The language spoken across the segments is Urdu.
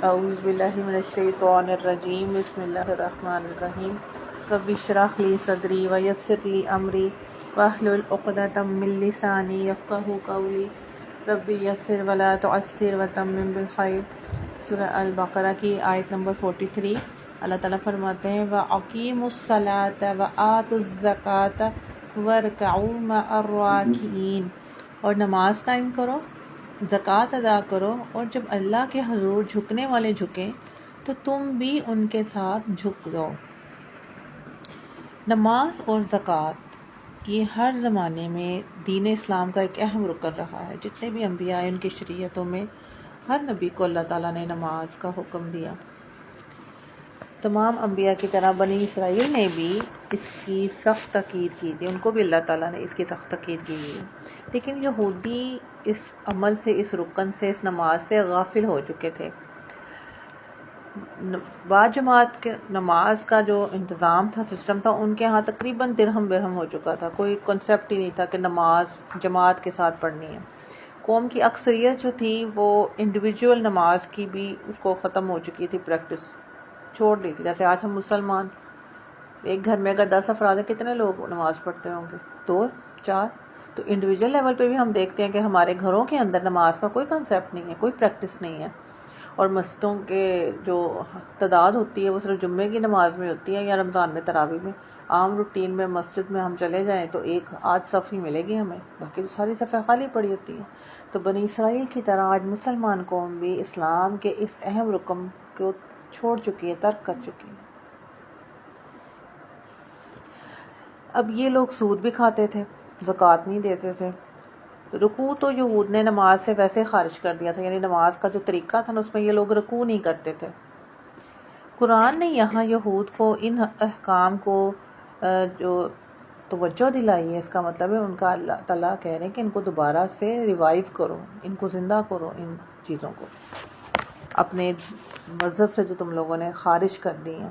اعوذ باللہ من الشیطان الرجیم بسم اللہ الرحمن الرحیم رب اشرح لی صدری ویسر لی امری واحلل عقدۃ من لسانی یفقہوا قولی رب یسر ولا تعسر وتمم بالخیر۔ سورہ البقرہ کی آیت نمبر 43۔ اللہ تعالیٰ فرماتے ہیں وَأَقِیمُوا الصَّلَاةَ وَآتُوا الزَّکَاةَ وَارْکَعُوا مَعَ الرَّاکِعِینَ، اور نماز قائم کرو، زکوٰۃ ادا کرو، اور جب اللہ کے حضور جھکنے والے جھکیں تو تم بھی ان کے ساتھ جھک جاؤ۔ نماز اور زکوٰۃ یہ ہر زمانے میں دین اسلام کا ایک اہم رکن رہا ہے۔ جتنے بھی انبیاء ان کی شریعتوں میں ہر نبی کو اللہ تعالیٰ نے نماز کا حکم دیا۔ تمام انبیاء کی طرح بنی اسرائیل نے بھی اس کی سخت تاکید کی تھی، ان کو بھی اللہ تعالیٰ نے اس کی سخت تاکید کی ہے، لیکن یہودی اس عمل سے، اس رکن سے، اس نماز سے غافل ہو چکے تھے۔ باجماعت کے نماز کا جو انتظام تھا، سسٹم تھا، ان کے ہاں تقریباً درہم برہم ہو چکا تھا، کوئی کنسیپٹ ہی نہیں تھا کہ نماز جماعت کے ساتھ پڑھنی ہے۔ قوم کی اکثریت جو تھی وہ انڈیویجول نماز کی بھی اس کو ختم ہو چکی تھی، پریکٹس چھوڑ دی تھی۔ جیسے آج ہم مسلمان ایک گھر میں اگر 10 افراد ہیں، کتنے لوگ نماز پڑھتے ہوں گے؟ 2 4۔ تو انڈیویجول لیول پہ بھی ہم دیکھتے ہیں کہ ہمارے گھروں کے اندر نماز کا کوئی کنسیپٹ نہیں ہے، کوئی پریکٹس نہیں ہے، اور مسجدوں کے جو تعداد ہوتی ہے وہ صرف جمعے کی نماز میں ہوتی ہے یا رمضان میں تراویح میں۔ عام روٹین میں مسجد میں ہم چلے جائیں تو ایک آدھ صف ہی ملے گی ہمیں، باقی تو ساری صفیں خالی پڑی ہوتی ہیں۔ تو بنی اسرائیل کی طرح آج مسلمان قوم بھی اسلام کے اس اہم رکن کو چھوڑ چکی ہے، ترک کر چکی ہے۔ اب یہ لوگ سود بھی کھاتے تھے، زکوٰۃ نہیں دیتے تھے۔ رکوع تو یہود نے نماز سے ویسے خارج کر دیا تھا، یعنی نماز کا جو طریقہ تھا نا، اس میں یہ لوگ رکوع نہیں کرتے تھے۔ قرآن نے یہاں یہود کو ان احکام کو جو توجہ دلائی ہے، اس کا مطلب ہے ان کا اللہ تعالیٰ کہہ رہے ہیں کہ ان کو دوبارہ سے ریوائیو کرو، ان کو زندہ کرو، ان چیزوں کو اپنے مذہب سے جو تم لوگوں نے خارج کر دی ہیں۔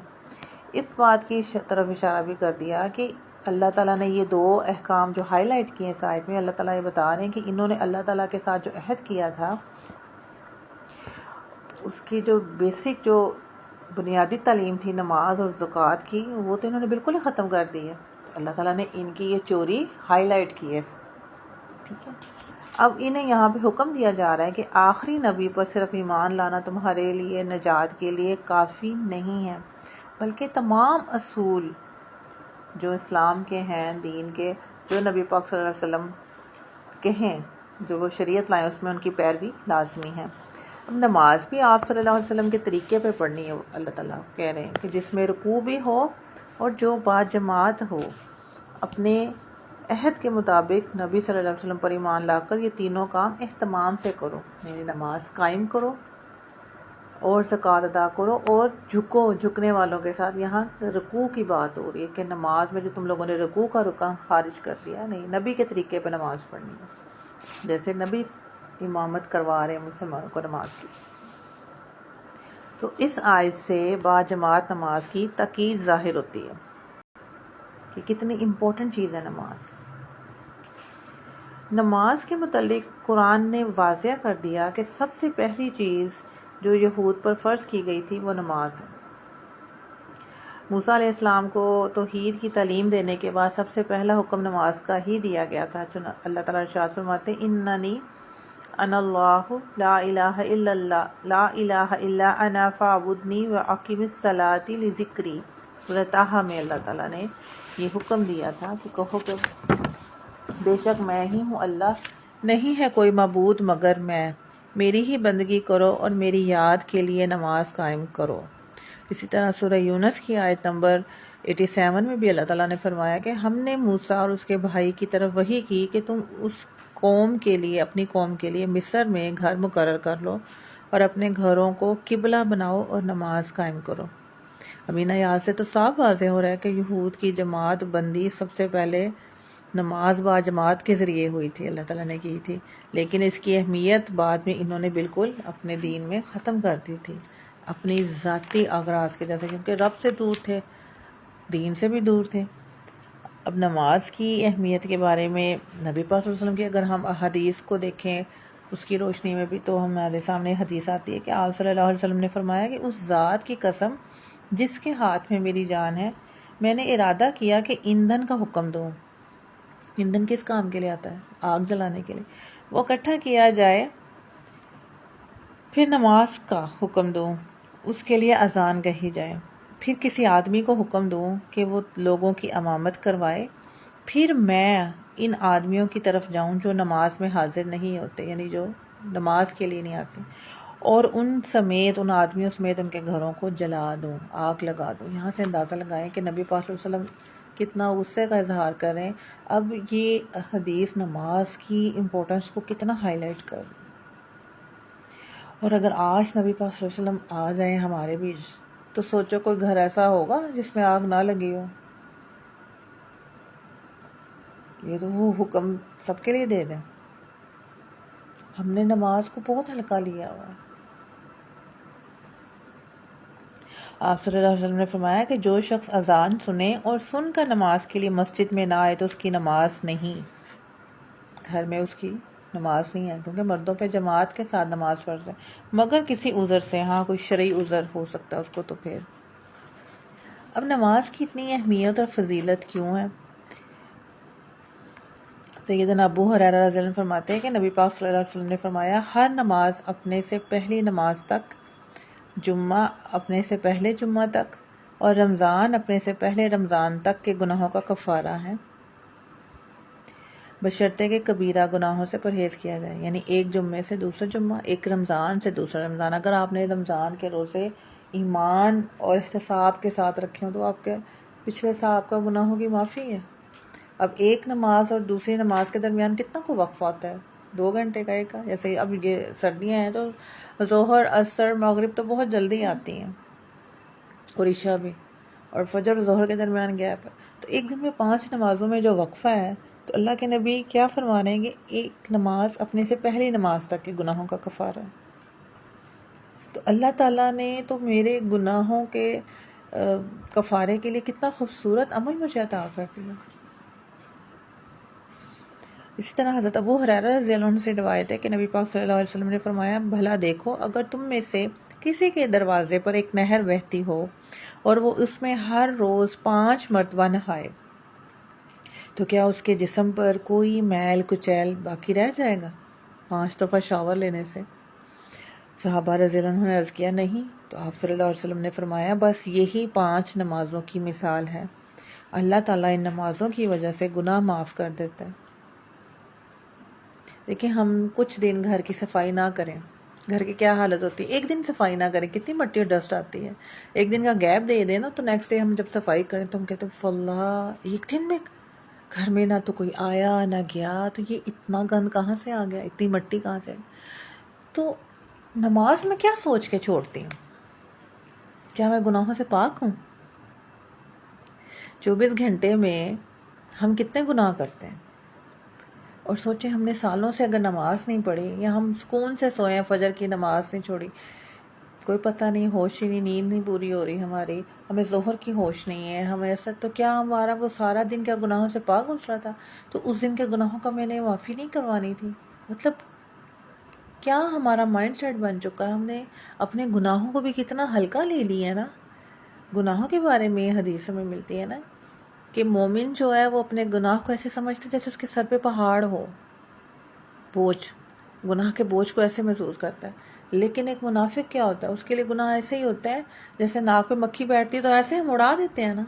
اس بات کی طرف اشارہ بھی کر دیا کہ اللہ تعالیٰ نے یہ 2 احکام جو ہائی لائٹ کیے ہیں اس آیت میں، اللہ تعالیٰ یہ بتا رہے ہیں کہ انہوں نے اللہ تعالیٰ کے ساتھ جو عہد کیا تھا، اس کی جو بیسک جو بنیادی تعلیم تھی نماز اور زکوٰۃ کی، وہ تو انہوں نے بالکل ہی ختم کر دی ہے۔ تو اللہ تعالیٰ نے ان کی یہ چوری ہائی لائٹ کی ہے، ٹھیک ہے۔ اب انہیں یہاں پہ حکم دیا جا رہا ہے کہ آخری نبی پر صرف ایمان لانا تمہارے لیے نجات کے لیے کافی نہیں ہے، بلکہ تمام اصول جو اسلام کے ہیں، دین کے، جو نبی پاک صلی اللہ علیہ وسلم کے ہیں، جو وہ شریعت لائیں، اس میں ان کی پیروی لازمی ہے۔ اب نماز بھی آپ صلی اللہ علیہ وسلم کے طریقے پہ پڑھنی ہے، اللہ تعالیٰ کہہ رہے ہیں کہ جس میں رکوع بھی ہو اور جو باجماعت ہو، اپنے عہد کے مطابق نبی صلی اللہ علیہ وسلم پر ایمان لا کر یہ تینوں کام اہتمام سے کرو، یعنی نماز قائم کرو اور زکوٰۃ ادا کرو اور جھکو، جھکنے والوں کے ساتھ۔ یہاں رکوع کی بات ہو رہی ہے کہ نماز میں جو تم لوگوں نے رکوع کا رکن خارج کر دیا، نہیں، نبی کے طریقے پہ نماز پڑھنی ہے، جیسے نبی امامت کروا رہے ہیں مسلمانوں کو نماز کی۔ تو اس آیت سے باجماعت نماز کی تاکید ظاہر ہوتی ہے کہ کتنی امپورٹنٹ چیز ہے نماز۔ نماز کے متعلق قرآن نے واضح کر دیا کہ سب سے پہلی چیز جو یہود پر فرض کی گئی تھی وہ نماز ہے۔ موسیٰ علیہ السلام کو توحید کی تعلیم دینے کے بعد سب سے پہلا حکم نماز کا ہی دیا گیا تھا۔ اللہ تعالیٰ ارشاد فرماتے ہیں اننی انا اللہ لا الہ الا اللہ لا الہ الا انا فاعبدنی واقم الصلاۃ لذکری۔ سورہ طٰہٰ میں اللہ تعالیٰ نے یہ حکم دیا تھا کہ کہو کہ بے شک میں ہی ہوں، اللہ نہیں ہے کوئی معبود مگر میں، میری ہی بندگی کرو اور میری یاد کے لیے نماز قائم کرو۔ اسی طرح سورہ یونس کی آیت نمبر 87 میں بھی اللہ تعالیٰ نے فرمایا کہ ہم نے موسیٰ اور اس کے بھائی کی طرف وحی کی کہ تم اس قوم کے لیے، اپنی قوم کے لیے مصر میں گھر مقرر کر لو اور اپنے گھروں کو قبلہ بناؤ اور نماز قائم کرو۔ امین آیات سے تو صاف واضح ہو رہا ہے کہ یہود کی جماعت بندی سب سے پہلے نماز باجماعت کے ذریعے ہوئی تھی، اللہ تعالیٰ نے کی تھی، لیکن اس کی اہمیت بعد میں انہوں نے بالکل اپنے دین میں ختم کر دی تھی، اپنی ذاتی اغراض کی جیسے، کیونکہ رب سے دور تھے، دین سے بھی دور تھے۔ اب نماز کی اہمیت کے بارے میں نبی پاک صلی اللہ علیہ وسلم کی اگر ہم احادیث کو دیکھیں، اس کی روشنی میں بھی تو ہمارے سامنے حدیث آتی ہے کہ آپ صلی اللہ علیہ وسلم نے فرمایا کہ اس ذات کی قسم جس کے ہاتھ میں میری جان ہے، میں نے ارادہ کیا کہ ایندھن کا حکم دوں۔ ایندھن کس کام کے لیے آتا ہے؟ آگ جلانے کے لیے۔ وہ اکٹھا کیا جائے، پھر نماز کا حکم دوں، اس کے لیے اذان کہی جائے، پھر کسی آدمی کو حکم دوں کہ وہ لوگوں کی امامت کروائے، پھر میں ان آدمیوں کی طرف جاؤں جو نماز میں حاضر نہیں ہوتے، یعنی جو نماز کے لیے نہیں آتے، اور ان آدمیوں سمیت ان کے گھروں کو جلا دوں، آگ لگا دوں۔ یہاں سے اندازہ لگائیں کہ نبی پاک صلی اللہ علیہ وسلم کتنا غصے کا اظہار کر رہے ہیں۔ اب یہ حدیث نماز کی امپورٹنس کو کتنا ہائی لائٹ کر رہی ہے۔ اور اگر آج نبی پاک صلی اللہ علیہ وسلم آ جائیں ہمارے بیچ تو سوچو کوئی گھر ایسا ہوگا جس میں آگ نہ لگی ہو؟ یہ تو وہ حکم سب کے لیے دے دیں۔ ہم نے نماز کو بہت ہلکا لیا ہوا ہے۔ آپ صلی اللہ علیہ وسلم نے فرمایا کہ جو شخص اذان سنے اور سن کر نماز کے لیے مسجد میں نہ آئے تو اس کی نماز نہیں، گھر میں اس کی نماز نہیں ہے، کیونکہ مردوں پہ جماعت کے ساتھ نماز فرض ہے، مگر کسی عذر سے، ہاں کوئی شرعی عذر ہو سکتا ہے اس کو، تو پھر۔ اب نماز کی اتنی اہمیت اور فضیلت کیوں ہے؟ سیدنا ابو ہریرہ رضی اللہ عنہ فرماتے ہیں کہ نبی پاک صلی اللہ علیہ وسلم نے فرمایا، ہر نماز اپنے سے پہلی نماز تک، جمعہ اپنے سے پہلے جمعہ تک، اور رمضان اپنے سے پہلے رمضان تک کے گناہوں کا کفارہ ہے، بشرطے کہ کبیرہ گناہوں سے پرہیز کیا جائے، یعنی ایک جمعے سے دوسرا جمعہ، ایک رمضان سے دوسرا رمضان۔ اگر آپ نے رمضان کے روزے ایمان اور احتساب کے ساتھ رکھے ہوں تو آپ کے پچھلے سال آپ کا گناہوں کی معافی ہے۔ اب ایک نماز اور دوسری نماز کے درمیان کتنا کو وقفہ ہوتا ہے؟ 2 گھنٹے کا ایک کا، جیسے اب یہ سردیاں ہیں تو ظہر، عصر، مغرب تو بہت جلدی آتی ہیں، اور عشاء بھی، اور فجر اور ظہر کے درمیان گیپ ہے۔ تو ایک دن میں 5 نمازوں میں جو وقفہ ہے، تو اللہ کے نبی کیا فرما رہے ہیں کہ ایک نماز اپنے سے پہلی نماز تک کے گناہوں کا کفارہ ہے۔ تو اللہ تعالیٰ نے تو میرے گناہوں کے کفارے کے لیے کتنا خوبصورت عمل مجھے عطا کر دیا۔ اسی طرح حضرت ابو ہریرہ رضی اللہ عنہ سے روایت ہے کہ نبی پاک صلی اللہ علیہ وسلم نے فرمایا، بھلا دیکھو اگر تم میں سے کسی کے دروازے پر ایک نہر بہتی ہو اور وہ اس میں ہر روز 5 مرتبہ نہائے تو کیا اس کے جسم پر کوئی میل کچیل باقی رہ جائے گا 5 دفعہ شاور لینے سے؟ صحابہ رضی اللہ عنہ نے عرض کیا، نہیں۔ تو آپ صلی اللہ علیہ وسلم نے فرمایا، بس یہی 5 نمازوں کی مثال ہے، اللہ تعالیٰ ان نمازوں کی وجہ سے گناہ معاف کر دیتا ہے۔ دیکھیں ہم کچھ دن گھر کی صفائی نہ کریں، گھر کی کیا حالت ہوتی ہے، ایک دن صفائی نہ کریں کتنی مٹی اور ڈسٹ آتی ہے، ایک دن کا گیپ دے دیں نا، تو نیکسٹ ڈے ہم جب صفائی کریں تو ہم کہتے ہیں فاللہ ایک دن میں گھر میں نہ تو کوئی آیا نہ گیا، تو یہ اتنا گند کہاں سے آ گیا، اتنی مٹی کہاں سے؟ تو نماز میں کیا سوچ کے چھوڑتی ہوں؟ کیا میں گناہوں سے پاک ہوں؟ 24 گھنٹے میں ہم کتنے گناہ کرتے ہیں، اور سوچیں ہم نے سالوں سے اگر نماز نہیں پڑھی، یا ہم سکون سے سوئے، فجر کی نماز نہیں چھوڑی، کوئی پتہ نہیں، ہوش ہی نہیں، نیند نہیں پوری ہو رہی ہماری، ہمیں ظہر کی ہوش نہیں ہے، ہمیں ایسا، تو کیا ہمارا وہ سارا دن کیا گناہوں سے پاک گزرا تھا؟ تو اس دن کے گناہوں کا میں نے معافی نہیں کروانی تھی؟ مطلب کیا ہمارا مائنڈ سیٹ بن چکا ہے، ہم نے اپنے گناہوں کو بھی کتنا ہلکا لے لیا ہے نا۔ گناہوں کے بارے میں حدیث میں ملتی ہے نا کہ مومن جو ہے وہ اپنے گناہ کو ایسے سمجھتے جیسے اس کے سر پہ پہاڑ ہو، بوجھ، گناہ کے بوجھ کو ایسے محسوس کرتا ہے۔ لیکن ایک منافق کیا ہوتا ہے، اس کے لیے گناہ ایسے ہی ہوتا ہے جیسے ناک پہ مکھی بیٹھتی ہے تو ایسے ہم اڑا دیتے ہیں نا۔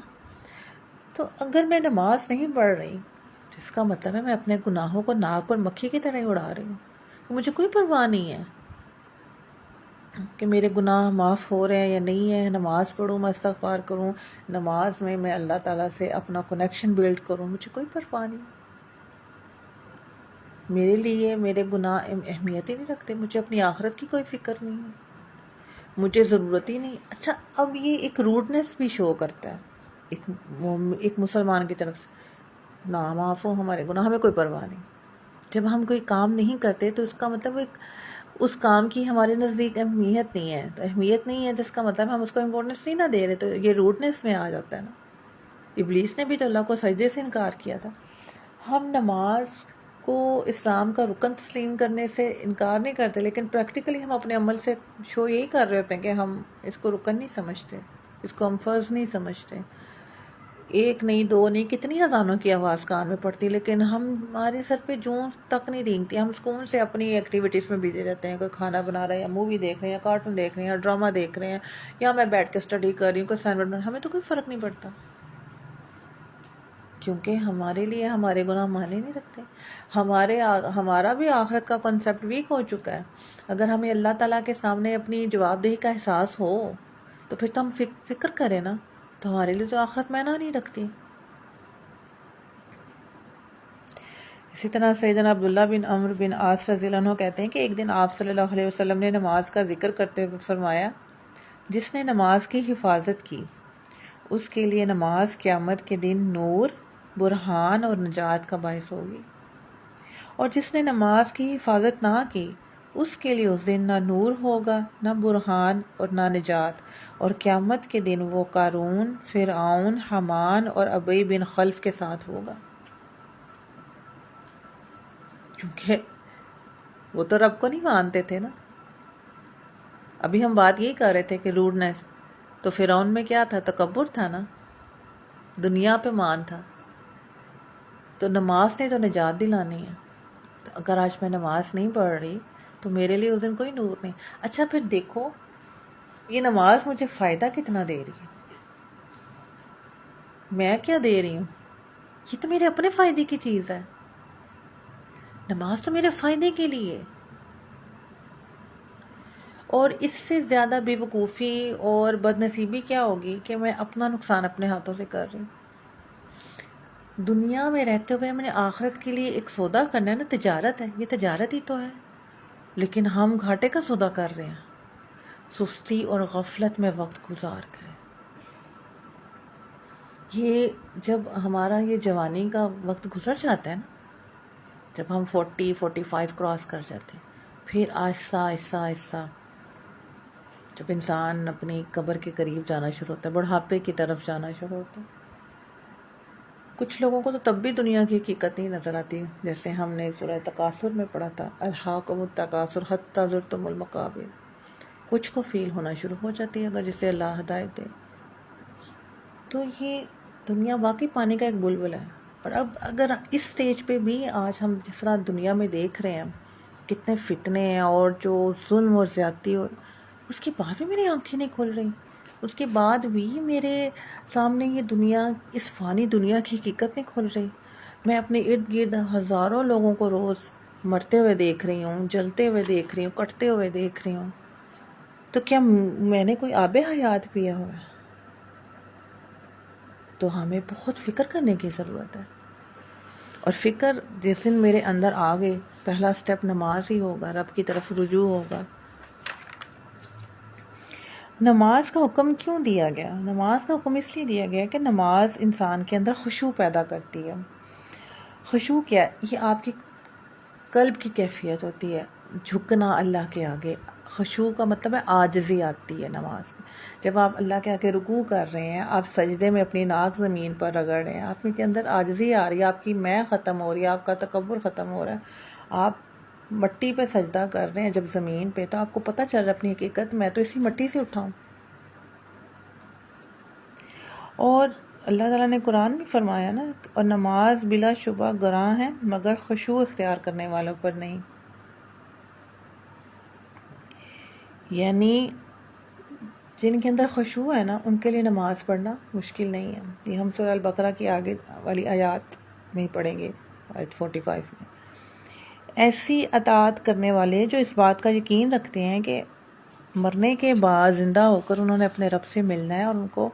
تو اگر میں نماز نہیں پڑھ رہی تو اس کا مطلب ہے میں اپنے گناہوں کو ناک پر مکھی کی طرح ہی اڑا رہی ہوں، مجھے کوئی پرواہ نہیں ہے کہ میرے گناہ معاف ہو رہے ہیں یا نہیں ہیں، نماز پڑھوں، میں استغفار کروں، نماز میں اللہ تعالیٰ سے اپنا کنیکشن بلڈ کروں، مجھے کوئی پرواہ نہیں۔ میرے لیے میرے گناہ اہمیت ہی نہیں رکھتے، مجھے اپنی آخرت کی کوئی فکر نہیں ہے، مجھے ضرورت ہی نہیں۔ اچھا اب یہ ایک روڈنس بھی شو کرتا ہے ایک مسلمان کی طرف سے، نہ معاف ہو ہمارے گناہ، ہمیں کوئی پرواہ نہیں۔ جب ہم کوئی کام نہیں کرتے تو اس کا مطلب اس کام کی ہمارے نزدیک اہمیت نہیں ہے، تو اہمیت نہیں ہے جس کا مطلب ہم اس کو امپورٹنس نہیں نہ دے رہے، تو یہ روڈنس میں آ جاتا ہے نا۔ ابلیس نے بھی تو اللہ کو سجدے سے انکار کیا تھا۔ ہم نماز کو اسلام کا رکن تسلیم کرنے سے انکار نہیں کرتے، لیکن پریکٹیکلی ہم اپنے عمل سے شو یہی کر رہے ہوتے ہیں کہ ہم اس کو رکن نہیں سمجھتے، اس کو ہم فرض نہیں سمجھتے۔ ایک نہیں، دو نہیں، کتنی اذانوں کی آواز کان میں پڑتی، لیکن ہمارے سر پہ جون تک نہیں رینگتی، ہم سکون سے اپنی ایکٹیویٹیز میں بزی رہتے ہیں، کوئی کھانا بنا رہے ہیں، یا مووی دیکھ رہے ہیں، یا کارٹون دیکھ رہے ہیں، یا ڈرامہ دیکھ رہے ہیں، یا میں بیٹھ کے اسٹڈی کر رہی ہوں، کوئی اسائنمنٹ بنا، ہمیں تو کوئی فرق نہیں پڑتا، کیونکہ ہمارے لیے ہمارے گناہ مانے نہیں رکھتے۔ ہمارا بھی آخرت کا کنسیپٹ ویک ہو چکا ہے۔ اگر ہمیں اللہ تعالیٰ کے سامنے اپنی جواب دہی کا احساس ہو تو پھر تو ہم فکر کریں نا، تو ہمارے لیے تو آخرت معنی نہیں رکھتی۔ اسی طرح سیدنا عبداللہ بن عمرو بن عاص رضی اللہ عنہ کہتے ہیں کہ ایک دن آپ صلی اللہ علیہ وسلم نے نماز کا ذکر کرتے ہوئے فرمایا، جس نے نماز کی حفاظت کی اس کے لیے نماز قیامت کے دن نور، برہان اور نجات کا باعث ہوگی، اور جس نے نماز کی حفاظت نہ کی اس کے لیے اس دن نہ نور ہوگا، نہ برہان اور نہ نجات، اور قیامت کے دن وہ قارون، فرعون، حامان اور ابی بن خلف کے ساتھ ہوگا۔ کیونکہ وہ تو رب کو نہیں مانتے تھے نا۔ ابھی ہم بات یہی کر رہے تھے کہ روڈنس، تو فرعون میں کیا تھا؟ تکبر تھا نا، دنیا پہ مان تھا۔ تو نماز نے تو نجات دلانی ہے، تو اگر آج میں نماز نہیں پڑھ رہی تو میرے لیے اس دن کوئی نور نہیں۔ اچھا پھر دیکھو یہ نماز مجھے فائدہ کتنا دے رہی ہے، میں کیا دے رہی ہوں؟ یہ تو میرے اپنے فائدے کی چیز ہے، نماز تو میرے فائدے کے لیے۔ اور اس سے زیادہ بے وقوفی اور بد نصیبی کیا ہوگی کہ میں اپنا نقصان اپنے ہاتھوں سے کر رہی ہوں۔ دنیا میں رہتے ہوئے میں نے آخرت کے لیے ایک سودا کرنا ہے نا، تجارت ہے، یہ تجارت ہی تو ہے، لیکن ہم گھاٹے کا سودا کر رہے ہیں، سستی اور غفلت میں وقت گزار گئے۔ یہ جب ہمارا یہ جوانی کا وقت گزر جاتا ہے نا، جب ہم 45 کراس کر جاتے ہیں، پھر آہستہ آہستہ آہستہ جب انسان اپنی قبر کے قریب جانا شروع ہوتا ہے، بڑھاپے کی طرف جانا شروع ہوتا ہے، کچھ لوگوں کو تو تب بھی دنیا کی حقیقت نہیں نظر آتی، جیسے ہم نے سورہ تکاثر میں پڑھا تھا، الہاکم التکاثر حتی زرتم المقابر، کچھ کو فیل ہونا شروع ہو جاتی ہے اگر جسے اللہ ہدایت دے۔ تو یہ دنیا واقعی پانی کا ایک بلبل ہے، اور اب اگر اس سٹیج پہ بھی آج ہم جس طرح دنیا میں دیکھ رہے ہیں کتنے فتنے ہیں اور جو ظلم اور زیادتی، اور اس کے بعد بھی میری آنکھیں نہیں کھل رہی، اس کے بعد بھی میرے سامنے یہ دنیا، اس فانی دنیا کی حقیقت نہیں کھل رہی۔ میں اپنے ارد گرد ہزاروں لوگوں کو روز مرتے ہوئے دیکھ رہی ہوں، جلتے ہوئے دیکھ رہی ہوں، کٹتے ہوئے دیکھ رہی ہوں، تو کیا میں نے کوئی آب حیات پیا ہوا ہے؟ تو ہمیں بہت فکر کرنے کی ضرورت ہے، اور فکر جس دن میرے اندر آ گئی، پہلا سٹیپ نماز ہی ہوگا، رب کی طرف رجوع ہوگا۔ نماز کا حکم کیوں دیا گیا؟ نماز کا حکم اس لیے دیا گیا کہ نماز انسان کے اندر خشوع پیدا کرتی ہے۔ خشوع کیا ہے؟ یہ آپ کی قلب کی کیفیت ہوتی ہے، جھکنا اللہ کے آگے۔ خشوع کا مطلب ہے عاجزی آتی ہے نماز میں۔ جب آپ اللہ کے آگے رکوع کر رہے ہیں، آپ سجدے میں اپنی ناک زمین پر رگڑ رہے ہیں، آپ کے اندر عاجزی آ رہی ہے، آپ کی میں ختم ہو رہی ہے، آپ کا تکبر ختم ہو رہا ہے، آپ مٹی پہ سجدہ کر رہے ہیں جب زمین پہ، تو آپ کو پتہ چل رہا ہے اپنی حقیقت، میں تو اسی مٹی سے اٹھا ہوں۔ اور اللہ تعالیٰ نے قرآن میں فرمایا نا، اور نماز بلا شبہ گراں ہے مگر خشوع اختیار کرنے والوں پر نہیں۔ یعنی جن کے اندر خشوع ہے نا، ان کے لیے نماز پڑھنا مشکل نہیں ہے۔ یہ ہم سورہ البقرہ کی آگے والی آیات میں ہی پڑھیں گے، آیت 45 میں۔ ایسی اطاعت کرنے والے جو اس بات کا یقین رکھتے ہیں کہ مرنے کے بعد زندہ ہو کر انہوں نے اپنے رب سے ملنا ہے اور ان کو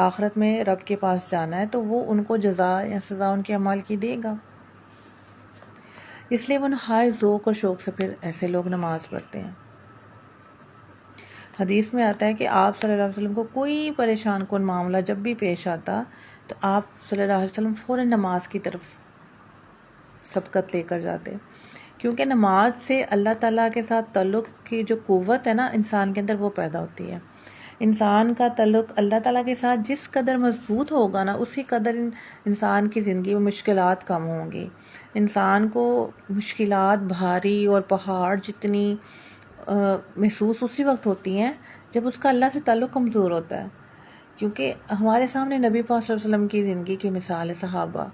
آخرت میں رب کے پاس جانا ہے، تو وہ ان کو جزا یا سزا ان کے اعمال کی دے گا۔ اس لیے وہ نہایت ذوق اور شوق سے پھر ایسے لوگ نماز پڑھتے ہیں۔ حدیث میں آتا ہے کہ آپ صلی اللہ علیہ وسلم کو کوئی پریشان کن معاملہ جب بھی پیش آتا تو آپ صلی اللہ علیہ وسلم فوراً نماز کی طرف سبقت لے کر جاتے، کیونکہ نماز سے اللہ تعالیٰ کے ساتھ تعلق کی جو قوت ہے نا انسان کے اندر، وہ پیدا ہوتی ہے۔ انسان کا تعلق اللہ تعالیٰ کے ساتھ جس قدر مضبوط ہوگا نا، اسی قدر انسان کی زندگی میں مشکلات کم ہوں گی. انسان کو مشکلات بھاری اور پہاڑ جتنی محسوس اسی وقت ہوتی ہیں جب اس کا اللہ سے تعلق کمزور ہوتا ہے. کیونکہ ہمارے سامنے نبی پاک صلی اللہ علیہ وسلم کی زندگی کی مثال ہے. صحابہ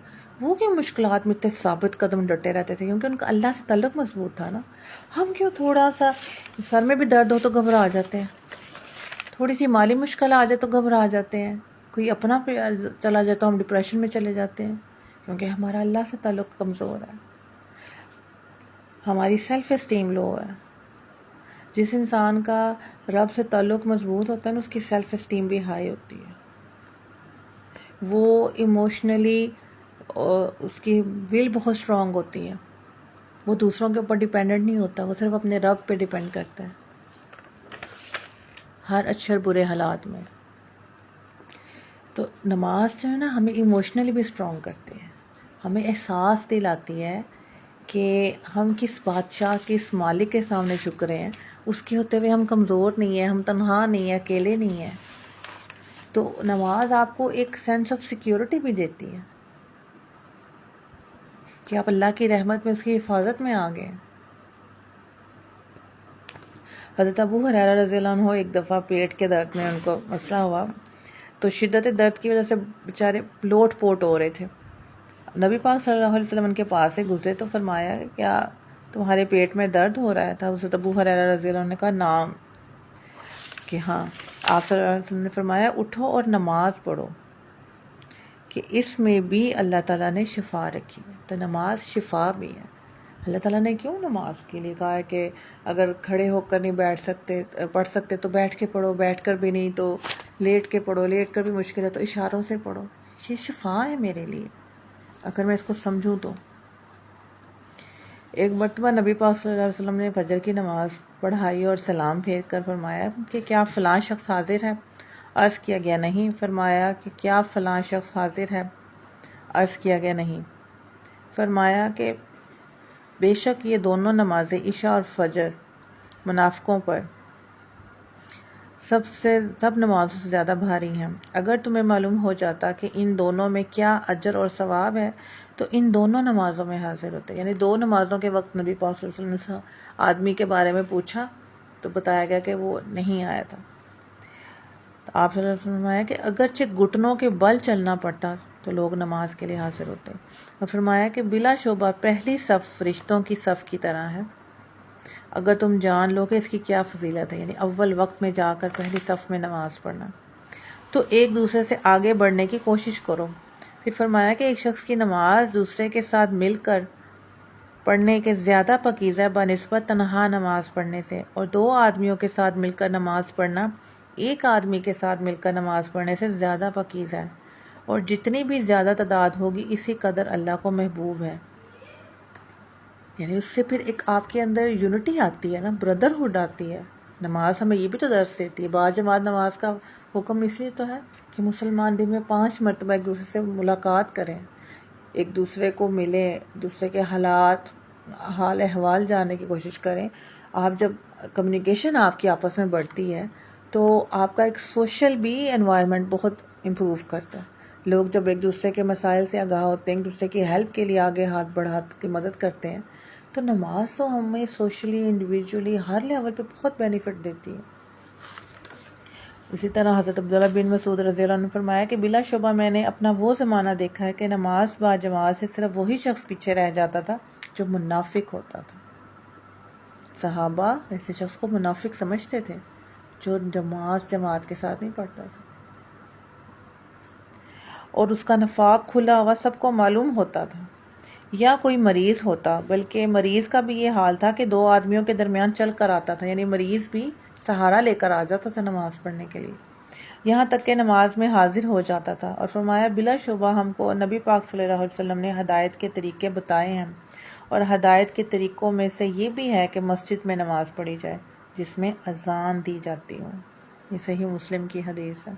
وہ کیوں مشکلات میں اتنے ثابت قدم ڈٹے رہتے تھے؟ کیونکہ ان کا اللہ سے تعلق مضبوط تھا نا. ہم کیوں تھوڑا سا سر میں بھی درد ہو تو گھبرا جاتے ہیں، تھوڑی سی مالی مشکل آ جائے تو گھبرا جاتے ہیں، کوئی اپنا چلا جائے تو ہم ڈپریشن میں چلے جاتے ہیں، کیونکہ ہمارا اللہ سے تعلق کمزور ہے، ہماری سیلف اسٹیم لو ہے. جس انسان کا رب سے تعلق مضبوط ہوتا ہے نا، اس کی سیلف اسٹیم بھی ہائی ہوتی ہے. وہ ایموشنلی اس کی ول بہت اسٹرانگ ہوتی ہے. وہ دوسروں کے اوپر ڈیپینڈنٹ نہیں ہوتا، وہ صرف اپنے رب پہ ڈیپینڈ کرتا ہے ہر اچھے اور برے حالات میں. تو نماز جو ہے نا ہمیں ایموشنلی بھی اسٹرانگ کرتی ہے، ہمیں احساس دلاتی ہے کہ ہم کس بادشاہ کس مالک کے سامنے جھک رہے ہیں. اس کے ہوتے ہوئے ہم کمزور نہیں ہیں، ہم تنہا نہیں ہیں، اکیلے نہیں ہیں. تو نماز آپ کو ایک سینس آف سیکیورٹی بھی دیتی ہے کہ آپ اللہ کی رحمت میں، اس کی حفاظت میں آ گئے. حضرت ابو ہریرہ رضی اللہ عنہ ایک دفعہ پیٹ کے درد میں ان کو مسئلہ ہوا، تو شدت درد کی وجہ سے بیچارے لوٹ پوٹ ہو رہے تھے. نبی پاک صلی اللہ علیہ وسلم ان کے پاس سے گزرے تو فرمایا کیا تمہارے پیٹ میں درد ہو رہا ہے تھا؟ حضرت ابو ہریرہ رضی اللہ عنہ نے کہا نام، کہ ہاں. آپ صلی اللہ علیہ وسلم نے فرمایا اٹھو اور نماز پڑھو کہ اس میں بھی اللہ تعالیٰ نے شفا رکھی ہے. تو نماز شفا بھی ہے. اللہ تعالیٰ نے کیوں نماز کے لیے کہا ہے کہ اگر کھڑے ہو کر نہیں بیٹھ سکتے پڑھ سکتے تو بیٹھ کے پڑھو، بیٹھ کر بھی نہیں تو لیٹ کے پڑھو، لیٹ کر بھی مشکل ہے تو اشاروں سے پڑھو. یہ شفا ہے میرے لیے اگر میں اس کو سمجھوں تو. ایک مرتبہ نبی پاک صلی اللہ علیہ وسلم نے فجر کی نماز پڑھائی اور سلام پھیر کر فرمایا کہ کیا فلاں شخص حاضر ہے؟ عرض کیا گیا نہیں. فرمایا کہ کیا فلاں شخص حاضر ہے؟ عرض کیا گیا نہیں. فرمایا کہ بے شک یہ دونوں نمازیں عشاء اور فجر منافقوں پر سب نمازوں سے زیادہ بھاری ہیں. اگر تمہیں معلوم ہو جاتا کہ ان دونوں میں کیا اجر اور ثواب ہے تو ان دونوں نمازوں میں حاضر ہوتے. یعنی دو نمازوں کے وقت نبی پاک صلی اللہ علیہ وسلم نے آدمی کے بارے میں پوچھا تو بتایا گیا کہ وہ نہیں آیا تھا. تو آپ صلی اللہ علیہ وسلم نے فرمایا کہ اگرچہ گھٹنوں کے بل چلنا پڑتا تو لوگ نماز کے لیے حاضر ہوتے. اور فرمایا کہ بلا شبہ پہلی صف فرشتوں کی صف کی طرح ہے. اگر تم جان لو کہ اس کی کیا فضیلت ہے، یعنی اول وقت میں جا کر پہلی صف میں نماز پڑھنا، تو ایک دوسرے سے آگے بڑھنے کی کوشش کرو. پھر فرمایا کہ ایک شخص کی نماز دوسرے کے ساتھ مل کر پڑھنے کے زیادہ پاکیزہ بنسبت تنہا نماز پڑھنے سے، اور دو آدمیوں کے ساتھ مل کر نماز پڑھنا ایک آدمی کے ساتھ مل کر نماز پڑھنے سے زیادہ پاکیزہ ہے، اور جتنی بھی زیادہ تعداد ہوگی اسی قدر اللہ کو محبوب ہے. یعنی اس سے پھر ایک آپ کے اندر یونٹی آتی ہے نا، بردرہڈ آتی ہے. نماز ہمیں یہ بھی تو درس دیتی ہے. باجماعت نماز کا حکم اس لیے تو ہے کہ مسلمان دن میں 5 مرتبہ ایک دوسرے سے ملاقات کریں، ایک دوسرے کو ملیں، دوسرے کے حالات حال احوال جاننے کی کوشش کریں. آپ جب کمیونیکیشن آپ کی آپس میں بڑھتی ہے تو آپ کا ایک سوشل بھی انوائرمنٹ بہت امپروو کرتا ہے. لوگ جب ایک دوسرے کے مسائل سے آگاہ ہوتے ہیں، ایک دوسرے کی ہیلپ کے لیے آگے ہاتھ بڑھا کے مدد کرتے ہیں، تو نماز تو ہمیں سوشلی انڈیویجولی ہر لیول پہ بہت بینیفٹ دیتی ہے. اسی طرح حضرت عبداللہ بن مسعود رضی اللہ عنہ نے فرمایا کہ بلا شبہ میں نے اپنا وہ زمانہ دیکھا ہے کہ نماز با جماعت سے صرف وہی شخص پیچھے رہ جاتا تھا جو منافق ہوتا تھا. صحابہ ایسے شخص کو منافق سمجھتے تھے جو نماز جماعت کے ساتھ نہیں پڑھتا تھا، اور اس کا نفاق کھلا ہوا سب کو معلوم ہوتا تھا. یا کوئی مریض ہوتا، بلکہ مریض کا بھی یہ حال تھا کہ 2 آدمیوں کے درمیان چل کر آتا تھا، یعنی مریض بھی سہارا لے کر آ جاتا تھا نماز پڑھنے کے لیے، یہاں تک کہ نماز میں حاضر ہو جاتا تھا. اور فرمایا بلا شبہ ہم کو نبی پاک صلی اللہ علیہ وسلم نے ہدایت کے طریقے بتائے ہیں، اور ہدایت کے طریقوں میں سے یہ بھی ہے کہ مسجد میں نماز پڑھی جائے جس میں اذان دی جاتی ہو. یہ صحیح مسلم کی حدیث ہے.